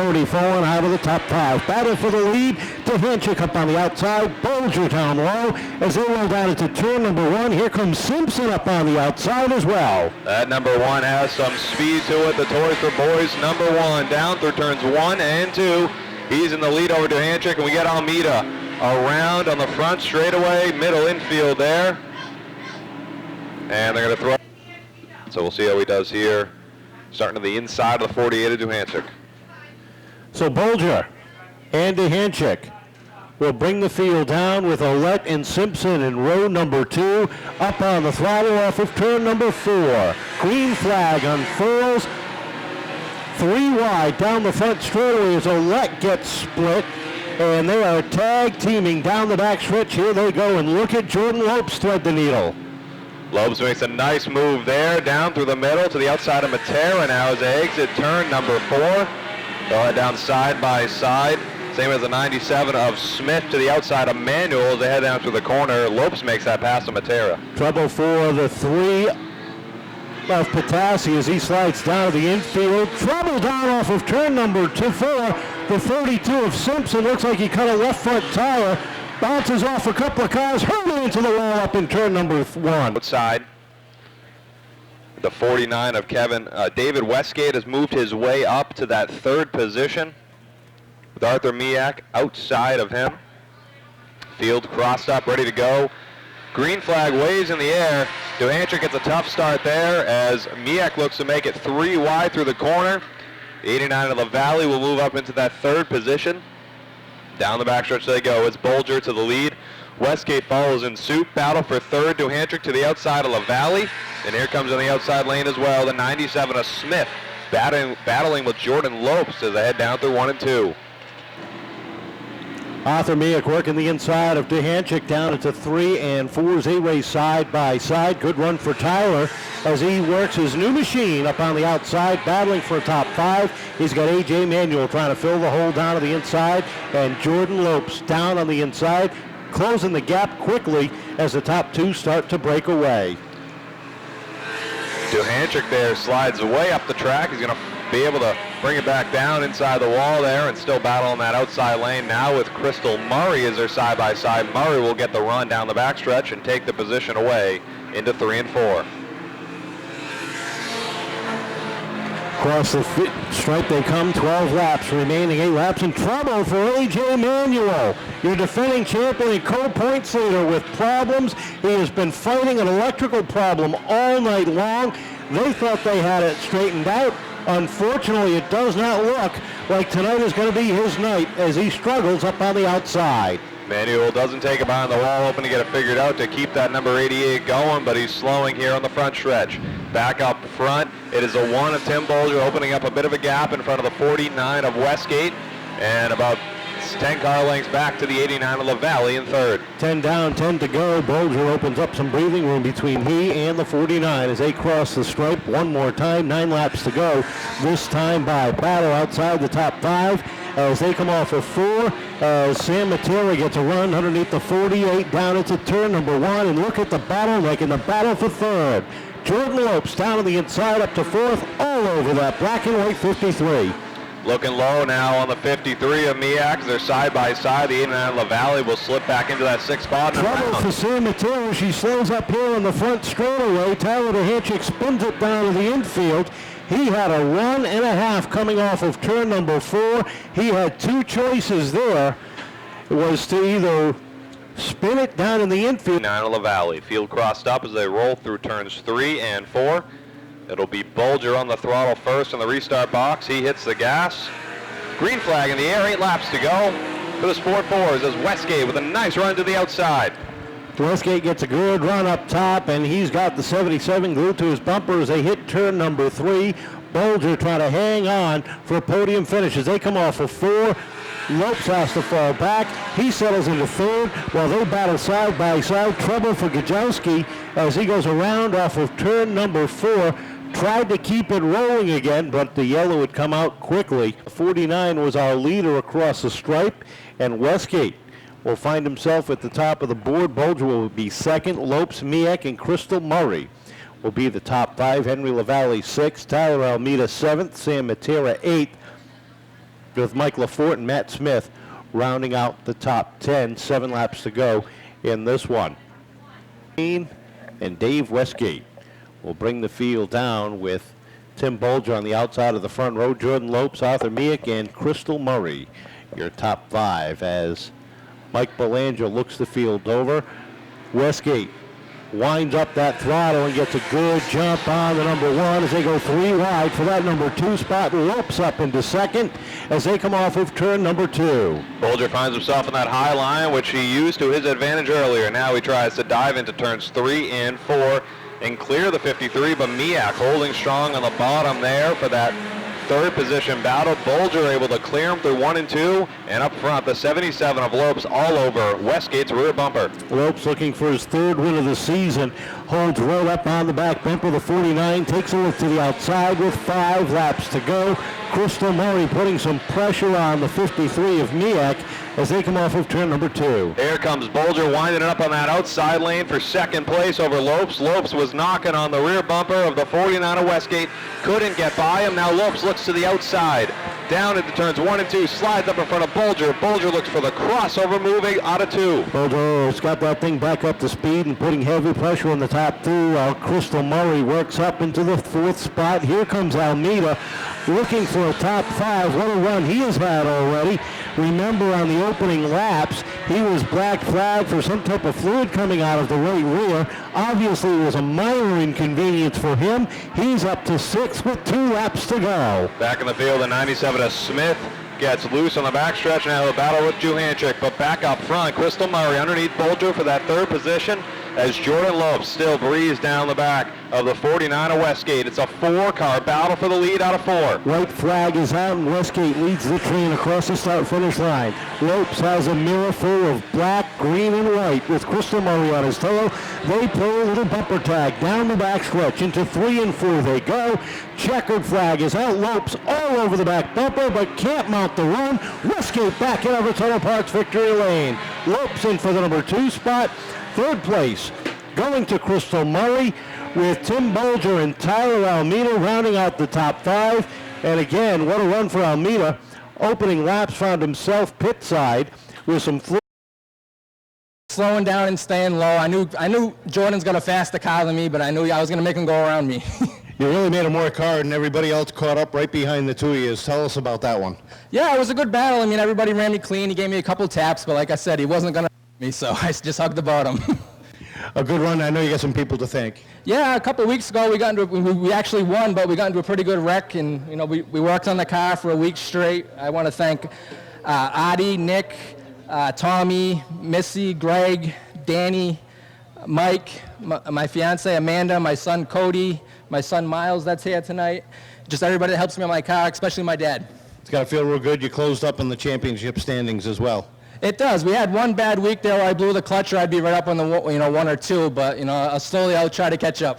34 and out of the top 5. Battle for the lead. DeHanchik up on the outside. Bolger down low as they roll down into turn number 1. Here comes Simpson up on the outside as well. That number 1 has some speed to it. The Toys for Boys number 1 down through turns 1 and 2. He's in the lead over DeHanchik, and we get Almeida around on the front straightaway, middle infield there. And they're going to throw. So we'll see how he does here. Starting to the inside of the 48 of DeHanchik. So Bolger and DeHanchik will bring the field down with Ouellette and Simpson in row number 2. Up on the throttle off of turn number 4. Green flag unfurls. 3 wide down the front straightaway as Ouellette gets split. And they are tag teaming down the back stretch. Here they go, and look at Jordan Lopes thread the needle. Lopes makes a nice move there, down through the middle to the outside of Matera. Now as they exit turn number 4. They'll head down side by side. Same as the 97 of Smith to the outside of Manuel as they head down through the corner. Lopes makes that pass to Matera. Trouble for the 3 of Patassi as he slides down to the infield. Trouble down off of turn number 4. The 32 of Simpson looks like he cut a left front tire. Bounces off a couple of cars, hurtling into the wall up in turn number 1. Outside. The 49 of David Westgate has moved his way up to that 3rd position with Arthur Miak outside of him. Field crossed up, ready to go. Green flag waves in the air. DeHanchik gets a tough start there as Miak looks to make it 3 wide through the corner. 89 of the Valley will move up into that 3rd position. Down the backstretch they go. It's Bolger to the lead. Westgate follows in suit. Battle for 3rd. DeHanchik to the outside of La Valley. And here comes in the outside lane as well, the 97 of Smith battling with Jordan Lopes as they head down through 1 and 2. Arthur Miak working the inside of DeHanchik down into 3 and 4 as they race side by side. Good run for Tyler as he works his new machine up on the outside, battling for a top 5. He's got A.J. Manuel trying to fill the hole down to the inside, and Jordan Lopes down on the inside, closing the gap quickly as the top 2 start to break away. DeHanchik there slides way up the track. He's going to be able to bring it back down inside the wall there and still battle on that outside lane now with Crystal Murray as they're side by side. Murray will get the run down the backstretch and take the position away into 3 and 4. Across the stripe they come, 12 laps, remaining 8 laps in trouble for A.J. Manuel. Your defending champion and co-points leader with problems. He has been fighting an electrical problem all night long. They thought they had it straightened out. Unfortunately, it does not look like tonight is going to be his night as he struggles up on the outside. Manuel doesn't take it behind the wall, hoping to get it figured out to keep that number 88 going, but he's slowing here on the front stretch. Back up front, it is a 1 of Tim Bolger, opening up a bit of a gap in front of the 49 of Westgate, and about 10 car lengths back to the 89 of La Valley in 3rd. 10 down, 10 to go. Bolger opens up some breathing room between he and the 49 as they cross the stripe one more time. 9 laps to go, this time by battle outside the top 5. As they come off of 4, Sam Matera gets a run underneath the 48 down into turn number 1, and look at the battle, making the battle for 3rd. Jordan Lopes down on the inside up to 4th, all over that black and white 53. Looking low now on the 53 of Miak. They're side by side. The 89 of La Valley will slip back into that 6th spot. Trouble for Sam Matera. She slows up here on the front straightaway. Tyler DeHanchik spins it down to the infield. He had a 1.5 coming off of turn number 4. He had 2 choices there. It was to either spin it down in the infield. 9 of La Valley. Field crossed up as they roll through turns 3 and 4. It'll be Bolger on the throttle first in the restart box. He hits the gas. Green flag in the air, 8 laps to go for the Sport 4s as Westgate with a nice run to the outside. Westgate gets a good run up top, and he's got the 77 glued to his bumper as they hit turn number 3. Bolger trying to hang on for a podium finish as they come off of 4. Lopes has to fall back. He settles into 3rd while they battle side by side. Trouble for Gajowski as he goes around off of turn number 4. Tried to keep it rolling again, but the yellow would come out quickly. 49 was our leader across the stripe, and Westgate will find himself at the top of the board. Bolger will be 2nd. Lopes, Miak, and Crystal Murray will be the top 5. Henry LaValle 6th. Tyler Almeida 7th. Sam Matera 8th. with Mike Lafort and Matt Smith rounding out the top 10. 7 laps to go in this one. And Dave Westgate will bring the field down with Tim Bolger on the outside of the front row, Jordan Lopes, Arthur Miak, and Crystal Murray, your top 5, as Mike Belanger looks the field over. Westgate winds up that throttle and gets a good jump on the number 1 as they go 3 wide for that number 2 spot. Lopes up into second as they come off of turn number 2. Bolger finds himself in that high line, which he used to his advantage earlier. Now he tries to dive into turns 3 and 4 and clear the 53, but Miak holding strong on the bottom there for that third position battle. Bolger able to clear him through 1 and 2, and up front the 77 of Lopes all over Westgate's rear bumper. Lopes looking for his 3rd win of the season, holds right up on the back bumper. The 49 takes a look to the outside with 5 laps to go. Crystal Murray putting some pressure on the 53 of Miak as they come off of turn number 2. Here comes Bolger winding it up on that outside lane for second place over Lopes. Lopes was knocking on the rear bumper of the 49 of Westgate. Couldn't get by him. Now Lopes looks to the outside. Down into turns 1 and 2. Slides up in front of Bolger. Bolger looks for the crossover moving out of 2. Bolger's got that thing back up to speed and putting heavy pressure on the top 2 while Crystal Murray works up into the 4th spot. Here comes Almeida looking for a top 5. What a run he has had already. Remember, on the opening laps, he was black flagged for some type of fluid coming out of the right rear. Obviously, it was a minor inconvenience for him. He's up to 6th with 2 laps to go. Back in the field, the 97 of Smith gets loose on the backstretch. Now a battle with Juhanchik, but back up front, Crystal Murray underneath Bolger for that 3rd position as Jordan Lopes still breezes down the back of the 49 of Westgate. It's a 4-car battle for the lead out of 4. White flag is out and Westgate leads the train across the start-finish line. Lopes has a mirror full of black, green, and white with Crystal Murray on his tail. They play a little bumper tag down the back stretch. Into 3 and 4 they go. Checkered flag is out. Lopes all over the back bumper but can't mount the run. Westgate back in over Tunnel Park's victory lane. Lopes in for the number 2 spot. 3rd place going to Crystal Murray with Tim Bolger and Tyler Almeida rounding out the top 5. And again, what a run for Almeida. Opening laps found himself pit side with some slowing down and staying low. I knew Jordan's got a faster car than me, but I knew I was going to make him go around me. You really made him work hard, and everybody else caught up right behind the 2 of you. Tell us about that one. Yeah, it was a good battle. I mean, everybody ran me clean. He gave me a couple taps, but like I said, he wasn't going to me, so I just hugged the bottom. A good run. I know you got some people to thank. Yeah, a couple of weeks ago we actually won, but we got into a pretty good wreck, and you know we worked on the car for a week straight. I want to thank Adi, Nick, Tommy, Missy, Greg, Danny, Mike, my fiance Amanda, my son Cody, my son Miles that's here tonight. Just everybody that helps me on my car, especially my dad. It's got to feel real good. You closed up in the championship standings as well. It does. We had one bad week there where I blew the clutch, or I'd be right up on the 1 or 2. But slowly I'll try to catch up.